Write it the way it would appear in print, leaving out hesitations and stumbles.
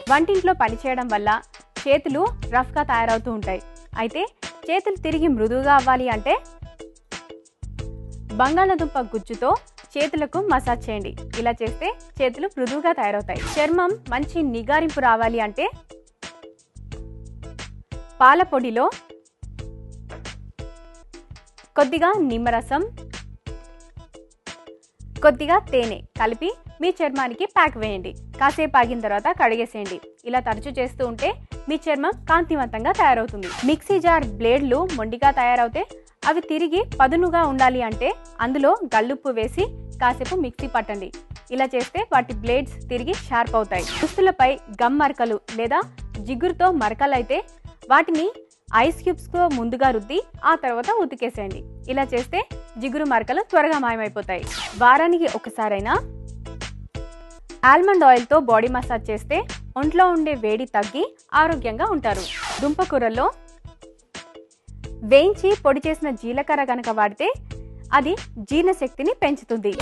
వంటింట్లో పనిచేయడం వల్ల చేతులు రఫ్గా తయారవుతూ ఉంటాయి. అయితే చేతులు తిరిగి మృదువుగా అవ్వాలి అంటే బంగాళదుంప గుజ్జుతో చేతులకు మసాజ్ చేయండి. ఇలా చేస్తే చేతులు మృదువుగా తయారవుతాయి. చర్మం మంచి నిగారింపు రావాలి అంటే పాల పొడిలో కొద్దిగా నిమ్మరసం, కొద్దిగా తేనె కలిపి మీ చర్మానికి ప్యాక్ వేయండి. కాసేపు ఆగిన తర్వాత కడిగేసేయండి. ఇలా తరచూ చేస్తూ ఉంటే మీ చర్మం కాంతివంతంగా తయారవుతుంది. మిక్సీ జార్ బ్లేడ్లు మొండిగా తయారవుతే అవి తిరిగి పదునుగా ఉండాలి అంటే అందులో గల్లుప్పు వేసి కాసేపు మిక్సీ పట్టండి. ఇలా చేస్తే వాటి బ్లేడ్స్ తిరిగి షార్ప్ అవుతాయి. దుస్తులపై గమ్ మరకలు లేదా జిగురుతో మరకలు అయితే వాటిని ఐస్ క్యూబ్స్తో ముందుగా రుద్ది ఆ తర్వాత ఉతికేసేయండి. ఇలా చేస్తే జిగురు మరకలు త్వరగా మాయమైపోతాయి. వారానికి ఒకసారైనా ఆల్మండ్ ఆయిల్తో బాడీ మసాజ్ చేస్తే ఒంట్లో ఉండే వేడి తగ్గి ఆరోగ్యంగా ఉంటారు. దుంపకూరల్లో వేయించి పొడి చేసిన జీలకర్ర కనుక వాడితే అది జీర్ణశక్తిని పెంచుతుంది.